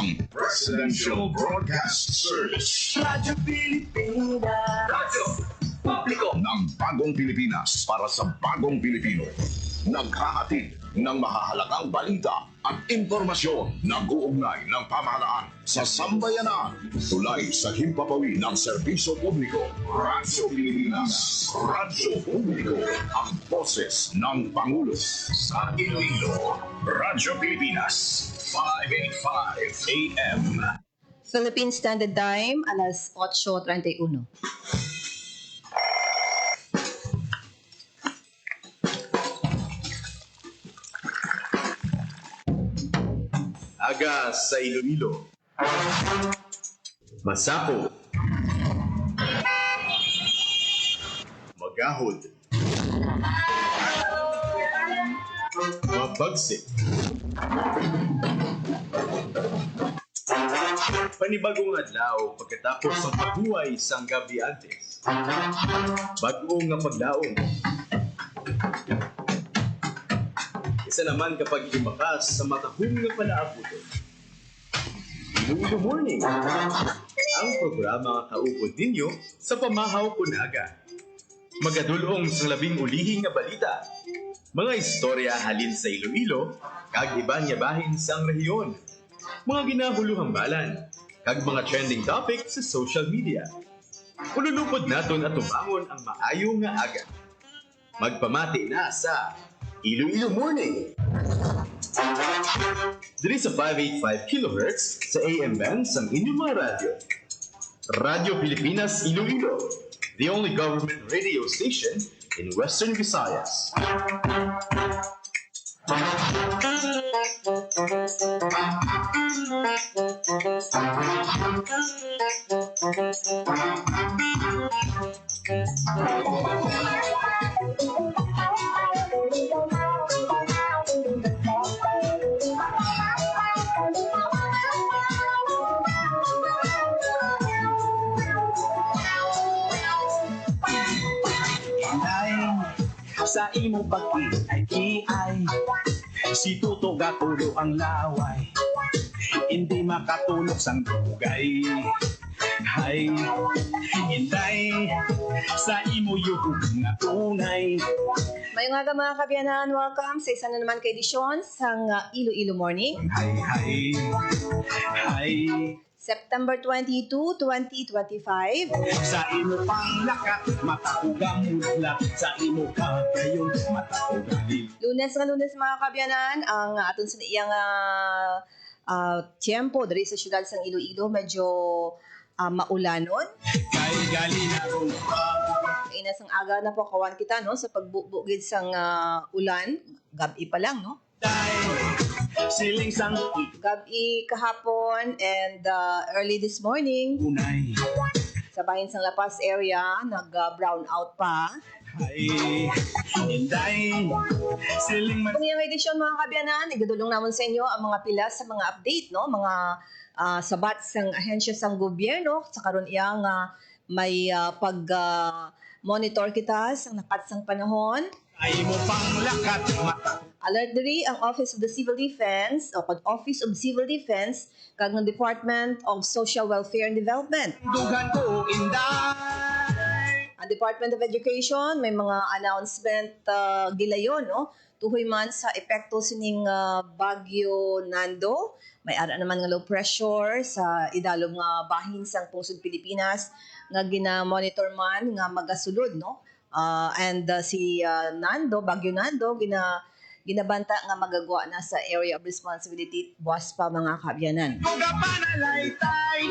ang Presidential Broadcast Service. Radyo Pilipinas. Radyo Publiko ng Bagong Pilipinas para sa Bagong Pilipino. Naghahatid ng mahahalagang balita at impormasyon na uugnay ng pamahalaan sa sambayanan. Tulay sa himpapawi ng serbisyo publiko. Radyo Pilipinas. Radyo Publiko. Ang boses ng Pangulo. Sa Iloilo, Radyo Pilipinas. 585 AM. Philippine Standard Time, alas 8:31. Aga sa Iloilo. Masapo. Magahod. Mabagsik. Panibagong adlaw pagkatapos ng paghuway sang gabi antes. Bagong nga paglaong. Isa naman kapag lumakas sa matahong nga palaabuton. Iloilo Morning, ang programa nga kaupod ninyo sa pamahaw kunaga. Magadulong sa labing ulihing nga balita. Mga istorya halin sa Iloilo, kag iba niya bahin sang rehiyon. Mga ginahuluhang balan, kag mga trending topic sa social media. Ululupod naton at tumangon ang maayo nga aga. Magpamati na sa Iloilo Morning. Diri sa 585 kHz sa AM band sa inyong mga radyo. Radyo Pilipinas Iloilo, the only government radio station in Western Visayas. Sa imong pag-iay, si Tuto gatulo ang laway, hindi makatulog sang dugay. Hay, hinday, sa imo yung nga tunay. Mayong aga mga kabyanan, welcome sa isa na naman ka edisyon sang Iloilo Morning. Hay, hay, hay. September 22, 2025. Sa imo pang lakat, mataugang mudlat. Sa imo kagayon, mataugang Lunes mga kabyanan, ang aton sa iyang tiempo diri sa syudad sang Iloilo medyo maulanon. kay gali na kong Inas ang aga na po kawan kita no sa pagbubugid sang ulan, gabi pa lang no. siling sang Gabi kahapon and early this morning unay. sa bahin sang La Paz area nag-brown out pa. Hay, hinday, siling man. Kung yung edisyon mga kabyanan, igadulong naman sa inyo ang mga pila sa mga update, no? Mga sabat sang ahensya sang gobyerno, sa karon iyang may pag-monitor kita sa nakatsang panahon. Ay mo pang lakat, mata. Alert diri ang Office of the Civil Defense o Office of Civil Defense kag ng Department of Social Welfare and Development. Dugan ko inday. Ang Department of Education may mga announcement gilayon no tuhoy man sa epekto sining Bagyo Nando. May ara naman nga low pressure sa idalom nga bahin sang pungsod Pilipinas nga gina-monitor man nga magasulod no. And si Nando, Bagyo Nando ginabanta nga magagwa na sa area of responsibility buwas pa mga kabyanan. Kung kapanalaytay,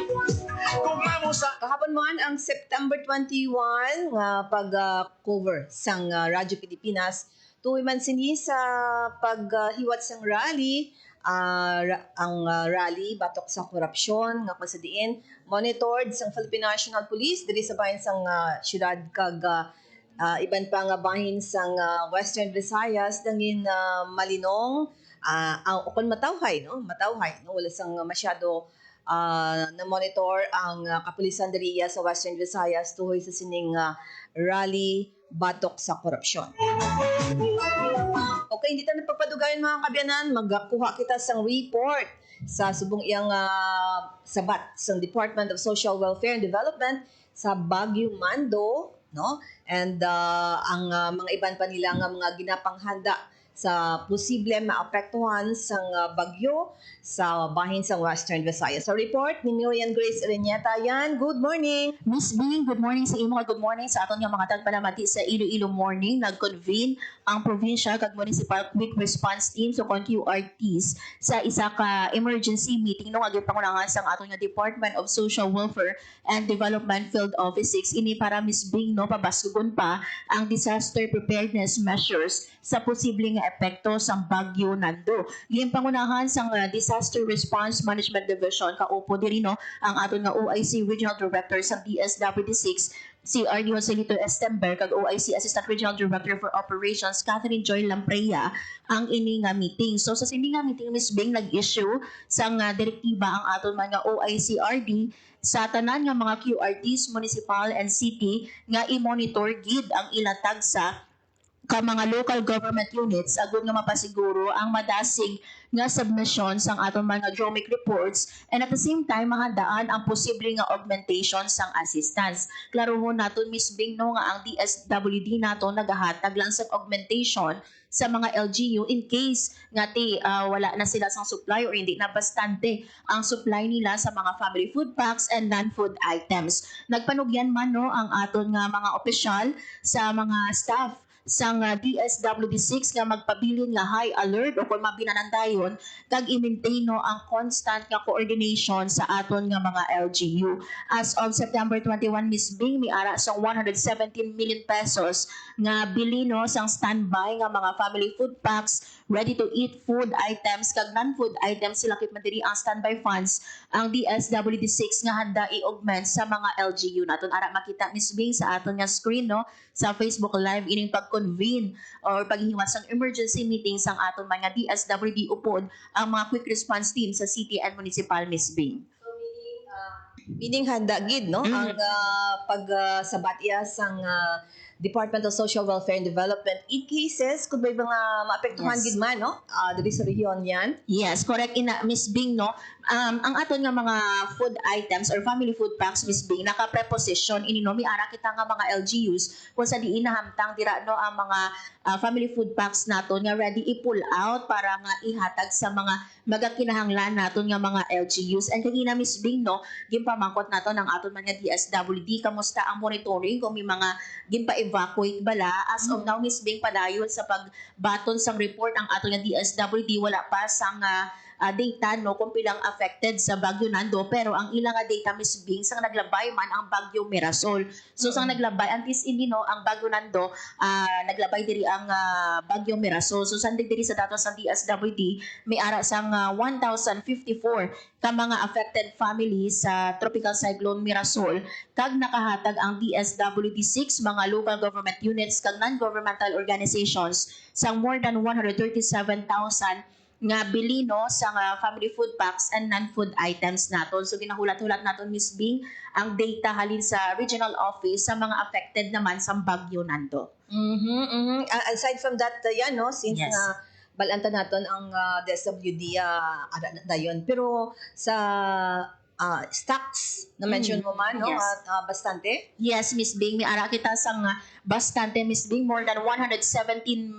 kung mamusa. Kahapon man ang September 21 nga pag-cover sang Radyo Pilipinas tuwi man sini sa paghiwat sang rally ang rally batok sa korupsyon nga pasadiin monitored sang Philippine National Police diri sa bahin sang syudad kag iban pa nga bahin sang Western Visayas dangin malinong ang ukon matawhay no wala sang masyado na monitor ang kapulisan diriya sa Western Visayas tuhoy sa sining rally batok sa korupsyon. Okay, hindi tayo nagpapadugayan mga kabyanan. Magkuha kita sang report sa subong iyang sabat sa Department of Social Welfare and Development sa Baguio Mando, no? And ang mga iban pa nila nga mga ginapanghanda sa posible maapektuhan sang bagyo sa bahin sa Western Visayas. Sa report ni Miriam Grace Reñeta yan. Good morning. Miss Bing, good morning sa imo, good morning sa aton nga mga tagpalamati sa Iloilo Morning. Nag-convene ang provincial kag municipal quick response team so kon QRTs sa isa ka emergency meeting no nga gipangunahan sang aton nga Department of Social Welfare and Development Field Office 6 ini para Miss Bing no pabaskugon pa ang disaster preparedness measures sa posibleng nga epekto sang bagyo Nando. Gipangunahan sang Disaster Response Management Division kaupo diri no ang aton nga OIC Regional Director sa DSWD6 si RD Joselito Estember kag OIC Assistant Regional Director for Operations Catherine Joy Lampreya ang ini nga meeting. So sa sini nga meeting Ms. Bing nag-issue sang direktiba ang aton mga OIC RD sa tanan nga mga QRTs municipal and city nga i-monitor gid ang ilatag sa ka mga local government units agud nga mapasiguro ang madasig nga submission sang aton mga GROMIC reports and at the same time mahandaan ang posible nga augmentation sang assistance. Klaro mo naton Miss Bing no nga ang DSWD nato nagahatag lang sa augmentation sa mga LGU in case nga wala na sila sang supply or hindi na bastante ang supply nila sa mga family food packs and non-food items. Nagpanugyan man no ang aton nga mga opisyal sa mga staff sang DSWD6 nga magpabilin nga high alert o kung mabinanandayon kag i-maintain no ang constant nga coordination sa aton nga mga LGU. As of September 21 Miss Bing miara sang 117 million pesos nga bili no sang standby nga mga family food packs, ready to eat food items kag non-food items sila kit madiri ang standby funds ang DSWD6 nga handa i-augment sa mga LGU naton ara makita Miss Bing sa aton nga screen no sa Facebook Live ining pag-convene or paghihiwas sang emergency meeting sang aton mga DSWD upod ang mga quick response team sa city and municipal Miss Bing. Meaning handa gid no ang pagsabat iya sang Department of Social Welfare and Development in cases kung may mga maapektuhan Yes. gid man no diri sa rehiyon yan. Yes, correct ina Miss Bing no. Ang aton nga mga food items or family food packs Miss Bing naka-preposition ini no miara kita nga mga LGUs kung sa diin nahamtang dira no ang mga family food packs naton nga ready i-pull out para nga ihatag sa mga magakinahanglan naton nga mga LGUs. And kagina Miss Bing no gimpamangkot naton ang aton mga DSWD kamusta ang monitoring kung may mga ginpa-evacuate bala as of now Miss Bing padayon sa pagbaton sang report ang aton nga DSWD wala pa sang data no kung pilang affected sa Bagyo Nando pero ang ilang nga data Miss Bing sang naglabay man ang Bagyo Mirasol. So sang naglabay antis hindi no ang Bagyo Nando naglabay diri ang Bagyo Mirasol. So sandig diri sa datos sa DSWD may ara sang 1,054 ka mga affected families sa Tropical Cyclone Mirasol kag nakahatag ang DSWD6 mga local government units kag non-governmental organizations sang more than 137,000 nga bili no sa family food packs and non-food items naton. So ginahulat-hulat naton Miss Bing ang data halin sa regional office sa mga affected naman sa Bagyo Nando. Aside from that yan no since Yes. nga balanta naton ang DSWD dayon pero sa stocks na mention mo man no Yes. bastante. Yes, Miss Bing, may ara kita sang bastante Miss Bing more than 117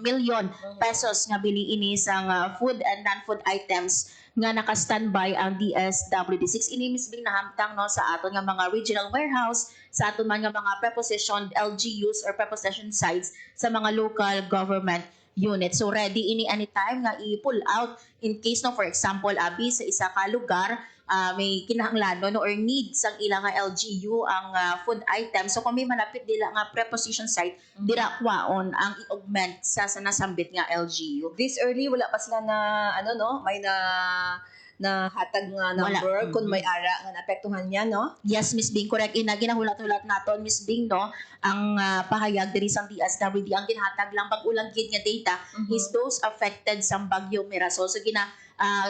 million pesos nga bili ini sang food and non-food items nga naka-standby ang DSWD6. Ini Miss Bing nahamtang no sa aton nga mga regional warehouse, sa aton man nga mga prepositioned LGUs or preposition sites sa mga local government unit. So ready ini anytime nga i-pull out in case no for example abi sa isa ka lugar may kinahanglan no or need sang ilang nga LGU ang food items. So kung may malapit dila nga preposition site dira kwaon ang i-augment sa nasambit nga LGU. This early wala pa sila na ano no may na hatag nga number kung may ara nga naapektuhan niya no. Yes, Miss Bing, correct. Ginahulat-hulat naton Miss Bing no ang pahayag diri sang DSWD ang ginhatag lang pag ulang gid nga data is those affected sa Bagyo Mirasol. So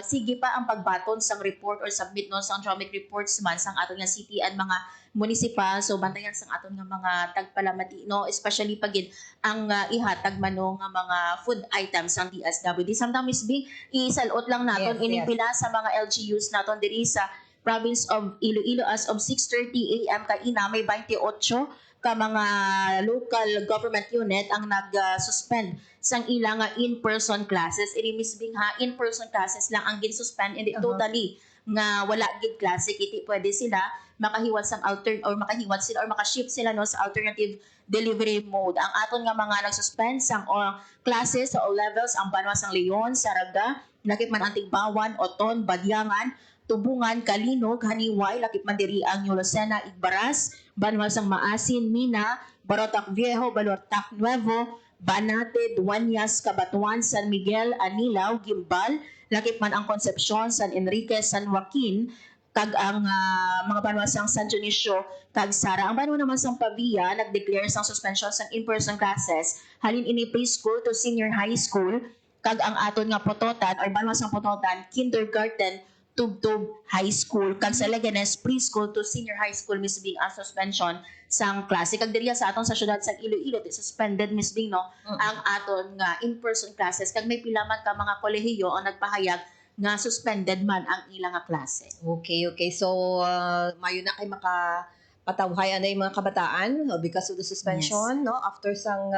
sige pa ang pagbaton sang report or submit no sang tramic reports man sang aton nga city and mga municipal, so bantayan sang aton nga mga tagpalamati no, especially pagid ang ihatag man no nga mga food items sang DSWD. Samtang Miss Bing, isalot lang naton Yes, ining yes. pila sa mga LGUs naton diri sa province of Iloilo as of 6:30 AM kaina may 28 ka mga local government unit ang nag-suspend sang ilang in-person classes. Ini Miss Bing ha, in-person classes lang ang gin-suspend, hindi totally nga wala gid klase, kiti pwede sila makahiwat sang makahiwat sila or makashift sila no sa alternative delivery mode. Ang aton nga mga nag-suspend sang classes sa all levels ang Banwa sang Leon, Saraga, lakip man ang Tigbawan, Oton, Badyangan, Tubungan, Kalinog, Haniway, lakip man diri ang New Lucena, Igbaras, Banwa sang Maasin, Mina, Barotac Viejo, Balortac Nuevo, Banate, Duanyas, Cabatuan, San Miguel, Anilao, Gimbal, lakip man ang Concepcion, San Enrique, San Joaquin, kag ang mga banwa sang San Dionisio, kag Sara. Ang banwa naman sang Pavia nag-declare sang suspension sang in-person classes halin ini preschool to senior high school, kag ang aton nga Pototan or banwa sang Pototan kindergarten Tubtub High School, kag sa Leganes preschool to senior high school Miss Bing ang suspension sang klase. Kag diriya sa aton sa syudad sang Iloilo suspended Miss Bing no ang aton nga in-person classes, kag may pila man ka mga kolehiyo ang nagpahayag nga suspended man ang ilang nga klase. Okay. So, mayo na kay makapatawhay anay mga kabataan because of the suspension, no? After sang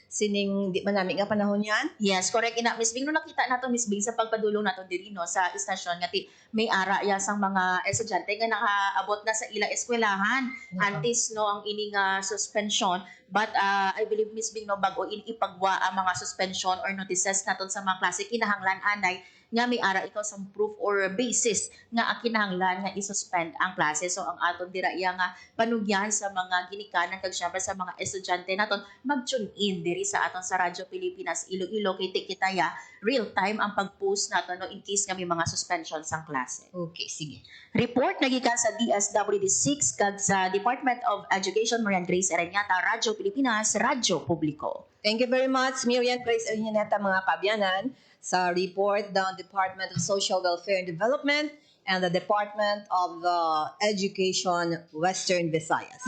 sining di man namin nga panahon yan. Yes, correct ina Miss Bing. No nakita nato Miss Bing sa pagpadulong nato diri no sa istasyon nga may ara ya sang mga estudyante nga nakaabot na sa ilang eskwelahan. Antes no ang ini nga suspension, but I believe Miss Bing no bago ipagwa ang mga suspension or notices naton sa mga klase kinahanglan anay nga may ara ikaw sa proof or basis nga kinahanglan nga isuspend ang klase. So ang aton dira iya nga panugyan sa mga ginikanan kag syempre sa mga estudyante naton mag-tune in diri sa aton sa Radyo Pilipinas Iloilo kay tikitaya real time ang pag-post naton no in case nga may mga suspension sang klase. Okay, sige. Report nagikan sa DSWD 6 kag sa Department of Education Marian Grace Ereñata, Radyo Pilipinas, Radyo Publiko. Thank you very much, Miriam Grace Ereñata, mga kabyanan, sa report ng Department of Social Welfare and Development and the Department of Education Western Visayas.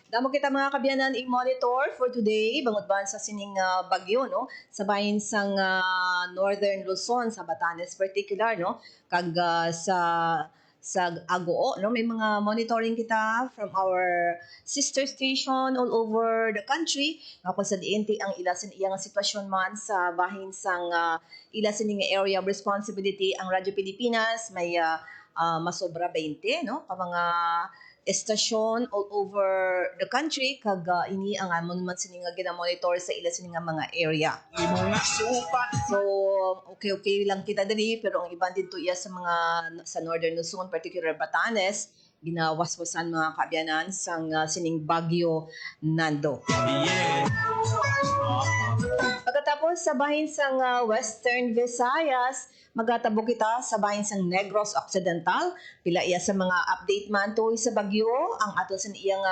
Damo kita mga kabyanan i-monitor for today bangod ban sa sining bagyo no sa bahin sang Northern Luzon sa Batanes particular no kag sa Agoo no may mga monitoring kita from our sister station all over the country nga kung sa diinti ang ilasin iyang sitwasyon man sa bahin sang ilasin nga area of responsibility ang Radyo Pilipinas may masobra 20 no ka mga estasyon all over the country kag ini ang amon man sini nga gina-monitor sa ila sini nga mga area. Imo nga supat. So okay lang kita diri pero ang iban dito iya sa mga sa Northern Luzon particular Batanes ginawaswasan mga kabyanan sang sining bagyo Nando. Yeah. Pagkatapos sa bahin sang Western Visayas, magatabo kita sa bahin sang Negros Occidental. Pila iya sa mga update man to sa bagyo ang ato sa iyang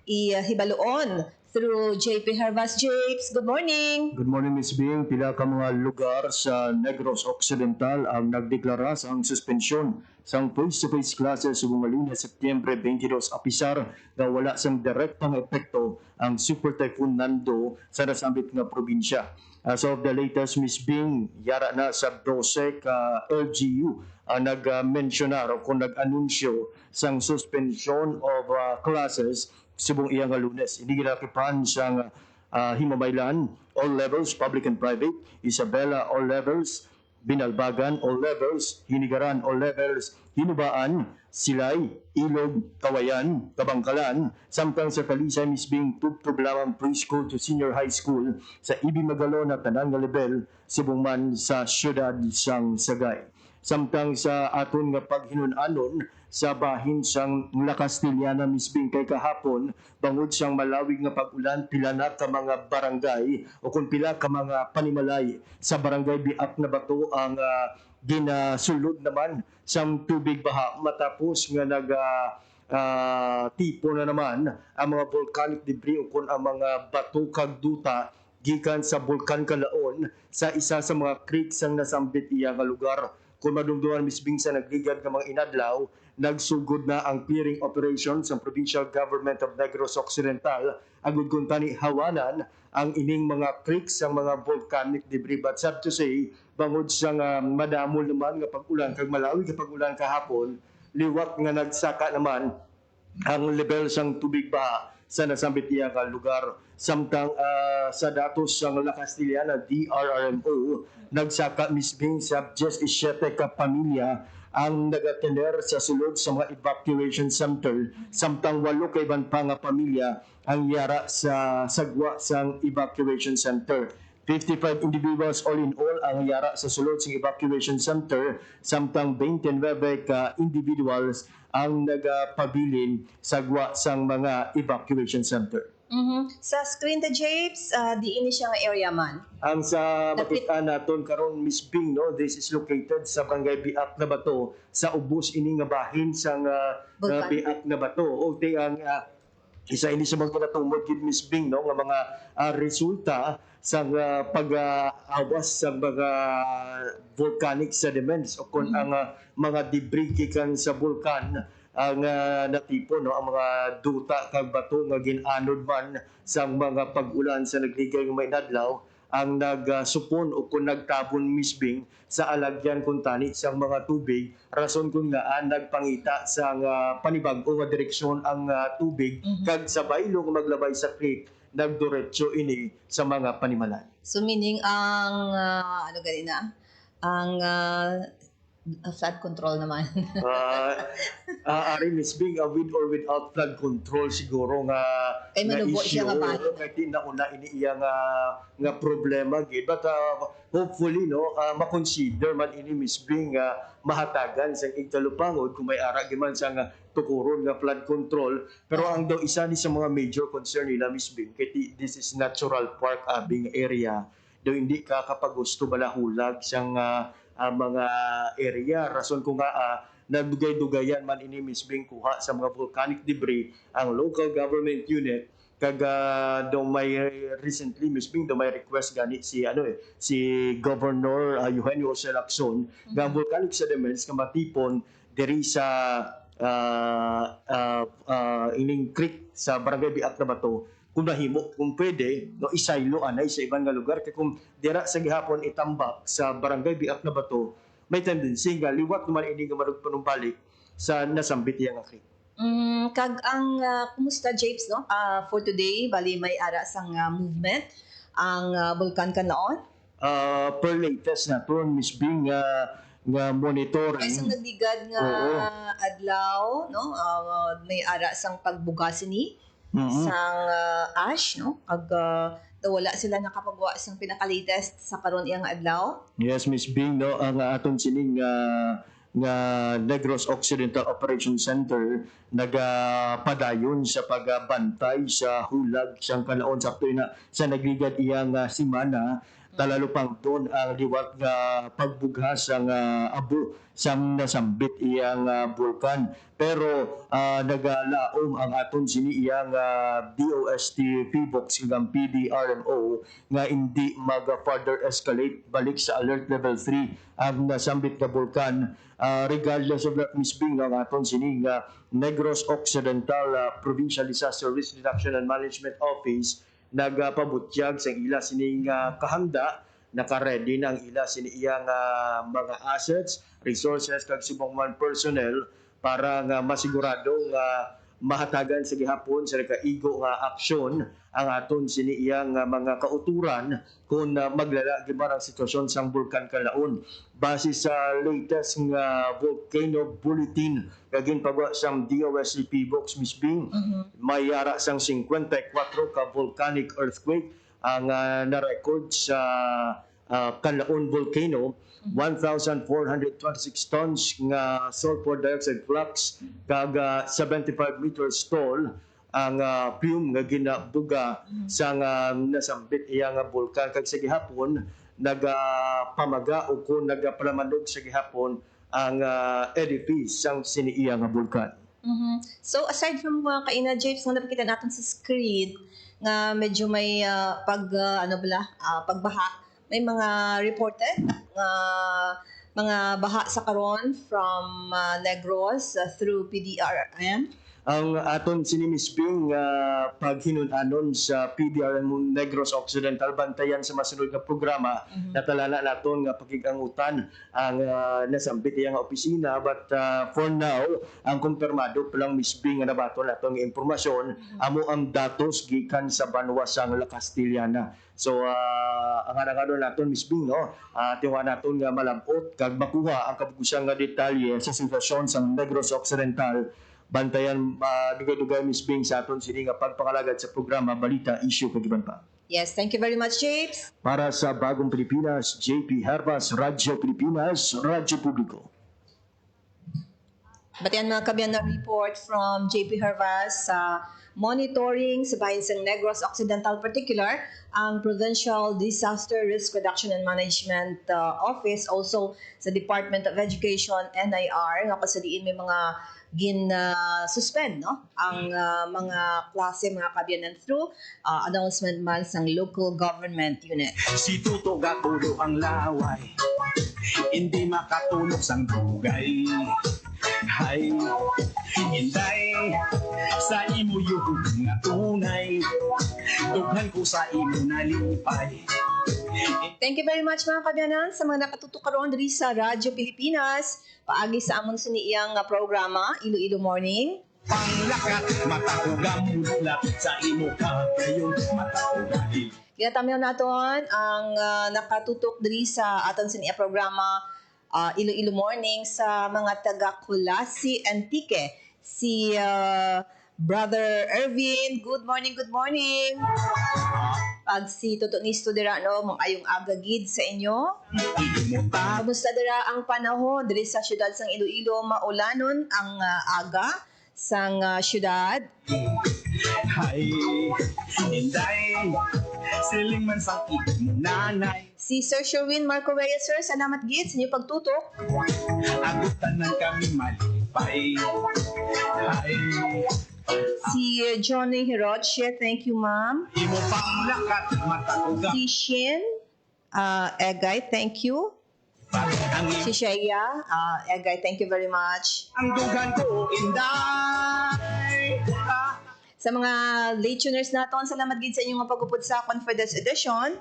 ihibaloon through JP Hervas. Japes, good morning. Good morning, Ms. Bing. Pila ka mga lugar sa Negros Occidental ang nagdeklara sa ang suspensyon sang face-to-face classes sa mga Lunes, Setyembre 22 apisar na wala sang direktang epekto ang Super Typhoon Nando sa nasambit nga probinsya. As of the latest, Ms. Bing, yara na sa 12 ka LGU ang nag-mentionar o kung nag-anunsyo sang suspension of classes subong iyang Lunes. Hindi ginakipan sang Himamaylan, all levels, public and private, Isabela, all levels, Binalbagan, all levels, Hinigaran, all levels, Hinubaan, Silay, Ilog, Kawayan, Kabangkalan, samtang sa Talisay misbing tubtub lamang preschool to senior high school sa Ibi Magalon at tanang nga level subong man sa syudad sang Sagay. Samtang sa aton nga paghinunanon sa bahin sang Lakastiliana misbing kay kahapon bangod sang malawig nga pag-ulan pila na ka mga barangay o kung pila ka mga panimalay sa barangay Biak na Bato ang ginasulod naman sang tubig baha matapos nga tipo na naman ang mga volcanic debris o kung ang mga bato kag duta gikan sa Bulkan Kalaon sa isa sa mga creek sang nasambit iya nga lugar. Kung madungduhan misbing sa nagligad nga mga inadlaw, nagsugod na ang clearing operation sa Provincial Government of Negros Occidental agud kung tani hawanan ang ining mga creeks ang mga volcanic debris. But sad to say, bangod sa nga madamol naman nga pag-ulan kag malawi nga pag-ulan kahapon, liwat nga nagsaka naman ang level sang tubig baha sa nasambit iya nga lugar. Samtang sa datos sang La Castillana DRRMO, nagsaka misbing sa 17 ka pamilya ang nagatender sa sulod sa mga evacuation center, samtang 8 ka iban pa nga pamilya ang yara sa sagwa sang evacuation center. 55 individuals all in all ang yara sa sulod sa evacuation center, samtang 29 ka individuals ang nagapabilin sagwa sang mga evacuation center. Sa screen the Japes, di ini siya nga area man. Ang sa makita naton karon Miss Bing, no, this is located sa Barangay Biak na Bato sa ubos ini nga bahin sang Bulkan. Biak na Bato. O di ang isa ini sa mga natungod gid Miss Bing, no, nga mga resulta sa pag-awas sa mga volcanic sediments o kung ang mga debris gikan sa bulkan ang natipon, no, ang mga duta kag bato nga ginanod man sa mga pag-ulan sa nagligay nga may adlaw ang nagsupon o kung nagtabon misbing sa alagyan kung tani sa mga tubig, rason kung nga nagpangita sa panibag-o nga direksyon ang tubig kag sabay lo nga maglabay sa creek nagdiretso ini sa mga panimalan. So meaning ang ano ganina? Ang flood control naman. Ari misbing with or without flood control siguro nga Kay manubo siya nga bahin. kay di na una ini iya nga problema gid, but hopefully, no, makonsider man ini misbing mahatagan sa igtalupangod kung may ara giman sa nga tukuron nga flood control. Pero ang daw isa ni sa mga major concern nila misbing kay this is natural park abing area, daw hindi ka kapag gusto balahulag siyang mga area, rason ko nga nagdugay-dugayan man ini misbing kuha sa mga volcanic debris ang local government unit kag daw may recently misbing daw may request gani si si Governor Eugenio Jose Lacson nga volcanic sediments nga matipon diri sa ining creek sa Barangay Biak na Bato, kung nahimo, kung pwede, no, isaylo anay sa ibang nga lugar. Kaya kung dira sa gihapon itambak sa Barangay Biak na Bato, may tendency nga liwat naman ini nga marugpunong balik sa nasambit yang creek. Kag ang kumusta Japes, no? For today, bali may ara sang movement ang Bulkan Kalaon. Per latest na to, Miss Bing, nga monitoring. Ay sang nagligad nga adlaw, no? May ara sang pagbugas ni sang ash, no? Kag wala sila nakapagawa sang pinaka-latest sa karon iyang adlaw. Yes, Miss Bing, no, ang aton sining nga Negros Occidental Operation Center nagapadayon sa pagbantay sa hulag siyang kalaon sa na sa nagligad iyang simana. Talalo pang doon ang liwat nga pagbugha sang abo sang nasambit iyang bulkan. Pero nagalaom ang aton sini iyang DOST PBOX hanggang PDRMO nga hindi mag-further escalate balik sa alert level 3 ang nasambit nga bulkan. Regardless of that, Miss Bing, ang aton sini nga Negros Occidental Provincial Disaster Risk Reduction and Management Office nagapabutyag sa ila sining kahanda, naka-ready na ang ila sini iyang mga assets, resources kag subong man personnel para nga masigurado nga mahatagan sa gihapon sa kaigo nga aksyon ang aton sini iyang mga kauturan kung maglala giban ang sitwasyon sang Bulkan Kalaon. Base sa latest nga volcano bulletin kagin pagwa sang DOST PBOX, Miss Bing, may yara sang 54 ka volcanic earthquake ang na-record sa Kalaon volcano. 1,426 tons nga sulfur dioxide flux kag 75 meters tall ang plume nga ginabuga sa nasambit iya nga bulkan. Kag sa gihapon nagapamaga o kung nagapalamanog sa gihapon ang edifice sang siniiya nga bulkan. So aside from mga kaina Japes nga napakita natin sa screen nga medyo may pagbaha, may mga reported mga baha sa karon from Negros through PDRM. Ang aton sinimisping paghinunanon sa PDRM Negros Occidental bantayan sa masunod nga programa natalala naton nga pakigangutan ang nasambit iyang opisina, but for now ang kumpirmado palang misbing nga nabaton naton nga impormasyon amo ang datos gikan sa banwa sang La Castillana. So ang anang naton misbing no tiwa naton nga malabot kag makuha ang kabugusan nga detalye sa sitwasyon sa Negros Occidental. Bantayan dugay-dugay misbing sa aton sini nga pagpangalagad sa programa Balita Issue kagiban pa. Yes, thank you very much, Japes. Para sa Bagong Pilipinas, JP Hervas, Radyo Pilipinas, Radyo Publiko. Batian mga kabiyan na report from JP Hervas sa monitoring sa bahin sa Negros Occidental particular, ang Provincial Disaster Risk Reduction and Management Office, also sa Department of Education, NIR, nga kasadiin may mga suspend no ang mga klase mga kabyanan through announcement man sang local government unit. Si Tuto gatulo ang laway, hindi makatulog sang dugay. Hay, inday, sa imo yung nga tunay, dughan ko sa imo nalipay. Thank you very much mga kabyanan sa mga nakatutok karon diri sa Radyo Pilipinas. Paagi sa amon siniyang programa Iloilo Morning. Panglakat, matakugamudlat sa imo kagayon, matakugahin. Ginatamihan naton ang nakatutok diri sa aton siniya programa Iloilo Morning sa mga taga Kulasi Antique. Si Brother Ervin, good morning, good morning. Pag si Toto Nisto dira no, mga ayong agagid sa inyo. Kamusta dira ang panahon diri sa syudad sang Iloilo? Maulanon ang aga sang syudad. Hay, inday, siling man sang imo nanay. Si Sir Sherwin Marco Reyes, sir, salamat gid sa inyo pagtutok. Agutan ng kami malipay. Hay, Si Johnny Hiroche, thank you ma'am. imo panglakat, matakugamudlat. Si Shin Egay, thank you. Ang Si Shaya Egay, thank you very much. ang dugan ko, inday. Sa mga late tuners naton, salamat gid sa inyong pag-upod sa Confidence Edition.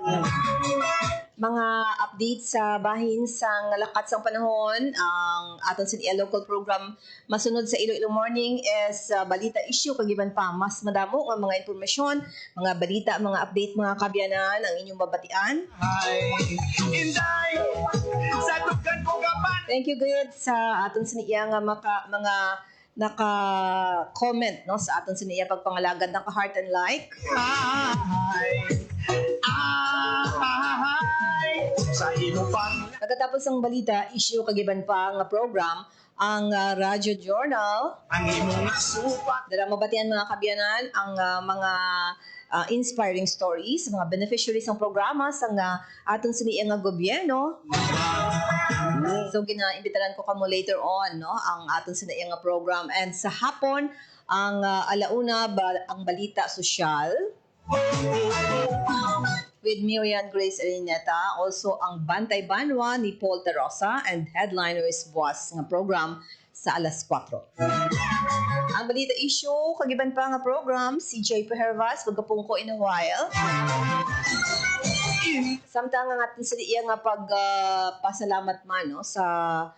Mga update sa bahin sang lakat sang panahon, ang aton sa local program masunod sa Iloilo Morning is Balita Issue kagiban pa mas madamo nga mga impormasyon, mga balita, mga update mga kabyanan ang inyong babatian. Hay, inday, sa dugan ko gapan. Thank you gid sa aton sa nga mga naka-comment no sa aton sa pagpangalagad ng heart and like. Sa imo pang Pagkatapos ng balita, issue kagiban pa nga program ang Radio Journal. ang imo nga supat. Dala mabatian mga kabyanan ang mga inspiring stories, mga beneficiaries ng programa sa aton sini nga gobyerno. So ginaimbitaran ko kamo later on no ang aton sini nga program, and sa hapon ang alauna ang balita sosyal with Miriam Grace Arineta, also ang Bantay Banwa ni Paul Tarosa, and headliner is Boss nga program sa alas 4. Ang balita issue, kagiban pa nga program, si JP Hervas, magkapong ko in a while. Samtang nga atin sa iya nga pagpasalamat man no, sa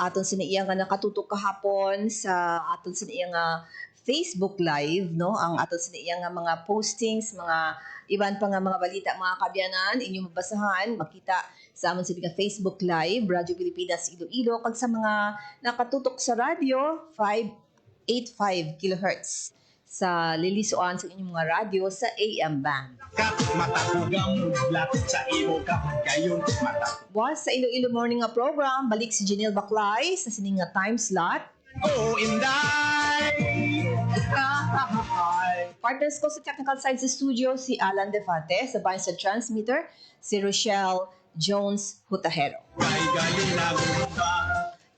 aton sa iya nga nakatutok kahapon, sa aton sa iya nga Facebook Live, no? Ang aton sa iya nga mga postings, mga iban pa nga mga balita, mga kabyanan, inyong mabasahan, makita sa amon sa Facebook Live, Radyo Pilipinas Iloilo, kag sa mga nakatutok sa radyo, 585 kHz sa lilisuan sa inyong mga radyo sa AM band. Kat matakugamudlat sa imo kagayon, matakugamudlat. Buwas sa Iloilo Morning nga program, balik si Janelle Baclay sa sining nga time slot. Oh, inday. Partners ko sa technical side sa studio, si Alan Defante, sa bayan sa transmitter, si Rochelle Jones Hutahero. Kay galing na ba?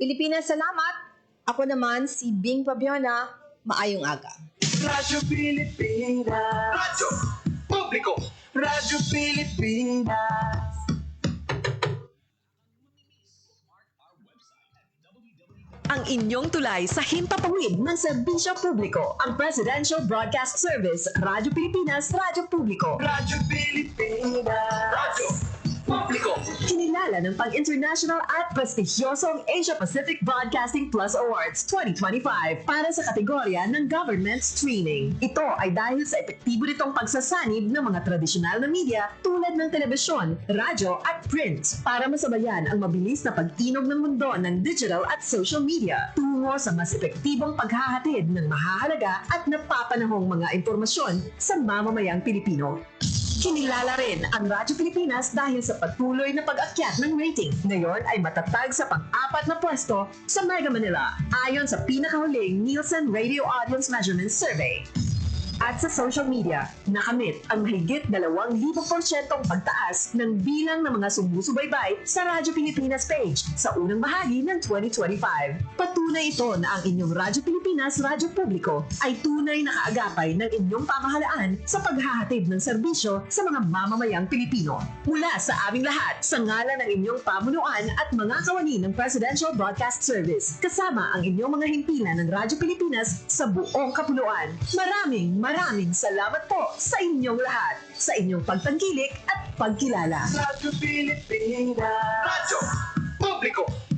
Pilipinas, salamat! Ako naman si Bing Fabiana, maayong aga. Radyo Pilipinas. Radyo Publiko. Radyo Pilipinas. Ang inyong tulay sa himpapawid ng serbisyo publiko, ang Presidential Broadcast Service, Radyo Pilipinas, Radyo Publiko. Radyo Pilipinas. Radyo Publiko. Kinilala ng pang-international at prestigyosong Asia Pacific Broadcasting Plus Awards 2025 para sa kategorya ng Government Streaming. Ito ay dahil sa epektibo nitong pagsasanib ng mga tradisyonal na media tulad ng telebisyon, radyo at print para masabayan ang mabilis na pag-inog ng mundo ng digital at social media tungo sa mas epektibong paghahatid ng mahahalaga at napapanahong mga impormasyon sa mamamayang Pilipino. Kinilala rin ang Radyo Pilipinas dahil sa patuloy na pag-akyat ng rating. Ngayon ay matatag sa pang-apat na pwesto sa Mega Manila ayon sa pinakahuling Nielsen Radio Audience Measurement Survey. At sa social media, nakamit ang mahigit 2,000% pagtaas ng bilang ng mga sumusubaybay sa Radyo Pilipinas page sa unang bahagi ng 2025. Patunay ito na ang inyong Radyo Pilipinas Radyo Publiko ay tunay na kaagapay ng inyong pamahalaan sa paghahatid ng serbisyo sa mga mamamayang Pilipino. Mula sa aming lahat, sa ngalan ng inyong pamunuan at mga kawani ng Presidential Broadcast Service, kasama ang inyong mga himpilan ng Radyo Pilipinas sa buong kapuluan. Maraming salamat po sa inyong lahat, sa inyong pagtangkilik at pagkilala. Radyo Pilipinas. Radyo Publiko.